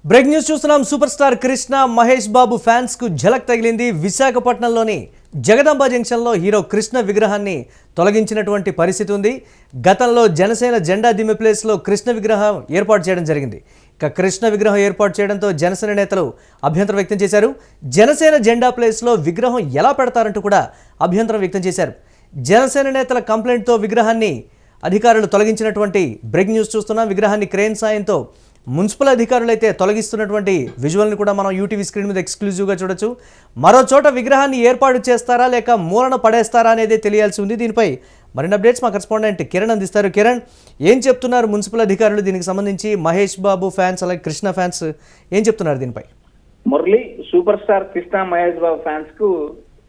Break news చూస్తున్నాం. Super star Krishna Mahesh Babu fans కు ఝలక్ తగిలింది. విశాఖపట్నంలోని జగదాంబ జంక్షన్లో హీరో కృష్ణ విగ్రహాన్ని తొలగించినటువంటి పరిస్థితి ఉంది. గతంలో జనసేన జెండా దిమ్మె ప్లేస్లో కృష్ణ విగ్రహం ఏర్పాటు చేయడం జరిగింది. ఇక కృష్ణ విగ్రహం ఏర్పాటు చేయడంతో జనసేన నేతలు అభ్యంతరం వ్యక్తం చేశారు. జనసేన జెండా ప్లేస్లో విగ్రహం ఎలా పెడతారంటూ కూడా అభ్యంతరం వ్యక్తం చేశారు. జనసేన నేతల కంప్లైంట్తో విగ్రహాన్ని అధికారులు తొలగించినటువంటి బ్రేక్ న్యూస్ చూస్తున్నాం. విగ్రహాన్ని క్రేన్ సాయంతో మున్సిపల్ అధికారులు అయితే తొలగిస్తున్నటువంటి విజువల్ని కూడా మనం యూటీవీ స్క్రీన్ మీద ఎక్స్క్లూజివ్గా చూడొచ్చు. మరో చోట విగ్రహాన్ని ఏర్పాటు చేస్తారా లేక మూలన పడేస్తారా అనేది తెలియాల్సి ఉంది. దీనిపై మరిన్ని అప్డేట్స్ మా కరెస్పాండెంట్ కిరణ్ అందిస్తారు. కిరణ్, ఏం చెప్తున్నారు మున్సిపల్ అధికారులు దీనికి సంబంధించి? మహేష్ బాబు ఫ్యాన్స్ అలాగే కృష్ణ ఫ్యాన్స్ ఏం చెప్తున్నారు దీనిపై? Murali, super star Krishna Mahesh Babu fans కు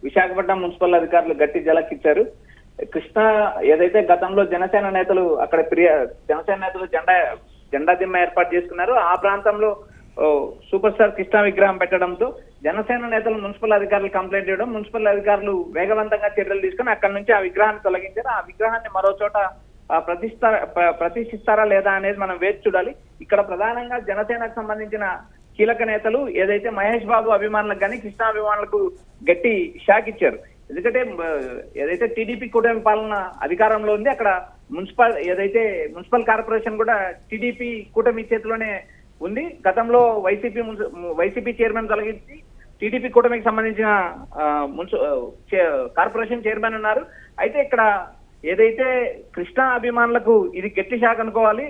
విశాఖపట్నం మున్సిపల్ అధికారులు గట్టి ఝలక్ ఇచ్చారు. కృష్ణ ఏదైతే గతంలో జనసేన నేతలు అక్కడ జనసేన నేతలు జెండా దిమ్మ ఏర్పాటు చేసుకున్నారు. ఆ ప్రాంతంలో సూపర్ స్టార్ కృష్ణ విగ్రహం పెట్టడంతో జనసేన నేతలు మున్సిపల్ అధికారులు కంప్లైంట్ చేయడం, మున్సిపల్ అధికారులు వేగవంతంగా చర్యలు తీసుకుని అక్కడి నుంచి ఆ విగ్రహాన్ని తొలగించారు. ఆ విగ్రహాన్ని మరో చోట ప్రతిష్ఠిస్తారా లేదా అనేది మనం వేచి చూడాలి. ఇక్కడ ప్రధానంగా జనసేనకు సంబంధించిన కీలక నేతలు ఏదైతే మహేష్ బాబు అభిమానులకు కానీ కృష్ణ అభిమానులకు గట్టి షాక్ ఇచ్చారు. ఎందుకంటే ఏదైతే టీడీపీ కూటమి పాలన అధికారంలో ఉంది, అక్కడ మున్సిపల్ కార్పొరేషన్ కూడా టీడీపీ కూటమి చేతిలోనే ఉంది. గతంలో వైసీపీ చైర్మన్ తొలగించి టీడీపీ కూటమికి సంబంధించిన కార్పొరేషన్ చైర్మన్ ఉన్నారు. అయితే ఇక్కడ ఏదైతే కృష్ణ అభిమానులకు ఇది గట్టి షాక్ అనుకోవాలి.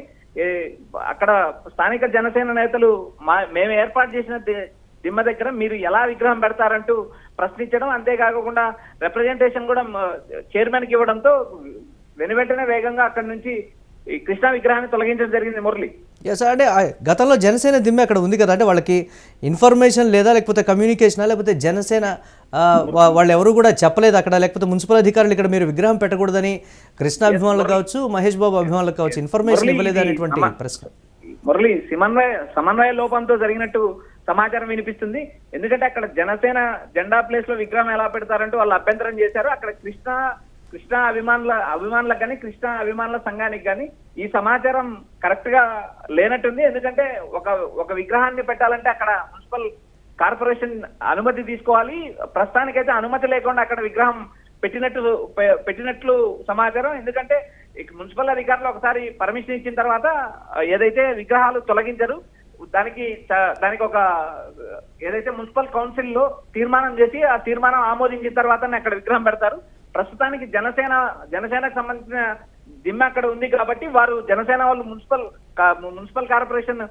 అక్కడ స్థానిక జనసేన నేతలు మేము ఏర్పాటు చేసిన దిమ్మ దగ్గర మీరు ఎలా విగ్రహం పెడతారంటూ ప్రశ్నించడం, అంతేకాకుండా రిప్రజెంటేషన్ కూడా చైర్మన్ కి ఇవ్వడంతో వెనువెంటనే వేగంగా అక్కడి నుంచి ఈ కృష్ణ విగ్రహాన్ని తొలగించడం జరిగింది. మురళి, అంటే గతంలో జనసేన దిమ్మె అక్కడ ఉంది కదా, అంటే వాళ్ళకి ఇన్ఫర్మేషన్ లేదా లేకపోతే కమ్యూనికేషన్ లేకపోతే జనసేన వాళ్ళు ఎవరు కూడా చెప్పలేదు అక్కడ, లేకపోతే మున్సిపల్ అధికారులు ఇక్కడ మీరు విగ్రహం పెట్టకూడదని కృష్ణ అభిమానులు కావచ్చు మహేష్ బాబు అభిమానులకు కావచ్చు ఇన్ఫర్మేషన్ ఇవ్వలేదు అనేటువంటి ప్రశ్న. మురళి, సమన్వయ లోపంతో జరిగినట్టు సమాచారం వినిపిస్తుంది. ఎందుకంటే అక్కడ జనసేన జెండా ప్లేస్ లో విగ్రహం ఎలా పెడతారంటూ వాళ్ళు అభ్యంతరం చేశారు. అక్కడ కృష్ణ అభిమానులకు కానీ కృష్ణ అభిమానుల సంఘానికి కానీ ఈ సమాచారం కరెక్ట్ గా లేనట్టుంది. ఎందుకంటే ఒక విగ్రహాన్ని పెట్టాలంటే అక్కడ మున్సిపల్ కార్పొరేషన్ అనుమతి తీసుకోవాలి. ప్రస్తుతానికైతే అనుమతి లేకుండా అక్కడ విగ్రహం పెట్టినట్లు సమాచారం. ఎందుకంటే మున్సిపల్ అధికారులు ఒకసారి పర్మిషన్ ఇచ్చిన తర్వాత ఏదైతే విగ్రహాలు తొలగించరు, దానికి ఒక ఏదైతే మున్సిపల్ కౌన్సిల్ లో తీర్మానం చేసి ఆ తీర్మానం ఆమోదించిన తర్వాత అక్కడ విగ్రహం పెడతారు. ప్రస్తుతానికి జనసేనకు సంబంధించిన దిమ్మ అక్కడ ఉంది కాబట్టి వారు జనసేన వాళ్ళు మున్సిపల్ కార్పొరేషన్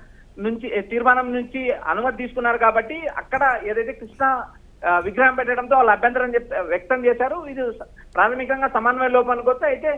నుంచి తీర్మానం నుంచి అనుమతి తీసుకున్నారు కాబట్టి అక్కడ ఏదైతే కృష్ణ విగ్రహం పెట్టడంతో వాళ్ళు అభ్యంతరం వ్యక్తం చేశారు. ఇది ప్రాథమికంగా సమన్వయ లోపానికి వస్తే అయితే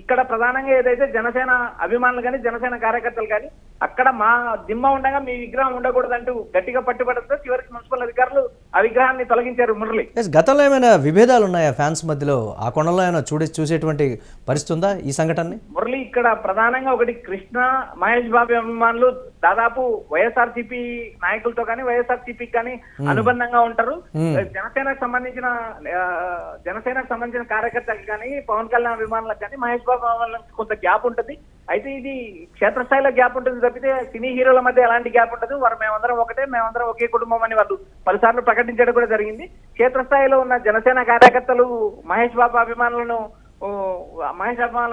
ఇక్కడ ప్రధానంగా ఏదైతే జనసేన అభిమానులు కానీ జనసేన కార్యకర్తలు కానీ అక్కడ మా దిమ్మ ఉండగా మీ విగ్రహం ఉండకూడదంటూ గట్టిగా పట్టుబడంతో చివరికి మున్సిపల్ అధికారులు ఆ విగ్రహాన్ని తొలగించారు. మురళి, గతంలో ఏమైనా విభేదాలు ఉన్నాయా ఫ్యాన్స్ మధ్యలో? ఆ కొండలో ఏమైనా చూసేటువంటి పరిస్థితి ఉందా ఈ సంఘటన? మురళి, ఇక్కడ ప్రధానంగా ఒకటి కృష్ణ మహేష్ బాబు అభిమానులు దాదాపు వైఎస్ఆర్సీపీ నాయకులతో కానీ వైఎస్ఆర్సీపీకి కానీ అనుబంధంగా ఉంటారు. జనసేనకు సంబంధించిన కార్యకర్తలకు కానీ పవన్ కళ్యాణ్ అభిమానులకు కానీ మహేష్ బాబు అభిమానులకు కొంత గ్యాప్ ఉంటుంది. అయితే ఇది క్షేత్రస్థాయిలో గ్యాప్ ఉంటుంది తప్పితే సినీ హీరోల మధ్య ఎలాంటి గ్యాప్ ఉంటుంది. మేమందరం ఒకే కుటుంబం అని వాళ్ళు పలుసార్లు ప్రకటించడం కూడా జరిగింది. క్షేత్రస్థాయిలో ఉన్న జనసేన కార్యకర్తలు మహేష్ బాబు అభిమానుల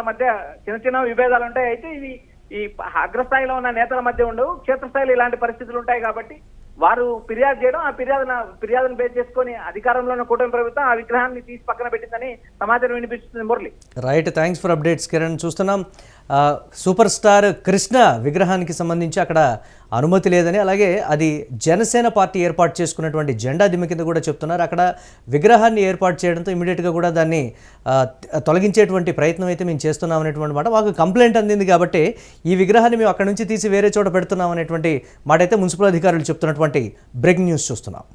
మధ్య చిన్న విభేదాలు ఉంటాయి. అయితే ఇవి ఈ అగ్రస్థాయిలో ఉన్న నేతల మధ్య ఉండవు. క్షేత్రస్థాయిలో ఇలాంటి పరిస్థితులు ఉంటాయి కాబట్టి వారు ఫిర్యాదు చేయడం, ఆ ఫిర్యాదును బేస్ చేసుకుని అధికారంలో ఉన్న కూటమి ప్రభుత్వం ఆ విగ్రహాన్ని తీసి పక్కన పెట్టిందని సమాచారం వినిపిస్తుంది. Murali, right, thanks for updates Kiran. చూస్తున్నాం సూపర్ స్టార్ కృష్ణ విగ్రహానికి సంబంధించి అక్కడ అనుమతి లేదని, అలాగే అది జనసేన పార్టీ ఏర్పాటు చేసుకున్నటువంటి జెండా దిమ్మ కింద కూడా చెప్తున్నారు. అక్కడ విగ్రహాన్ని ఏర్పాటు చేయడంతో ఇమీడియట్గా కూడా దాన్ని తొలగించేటువంటి ప్రయత్నం అయితే మేము చేస్తున్నాం అనేటువంటి మాట మాకు కంప్లైంట్ అందింది కాబట్టి ఈ విగ్రహాన్ని మేము అక్కడ నుంచి తీసి వేరే చోట పెడుతున్నాం అనేటువంటి మాట అయితే మున్సిపల్ అధికారులు చెప్తున్నటువంటి బ్రేకింగ్ న్యూస్ చూస్తున్నాం.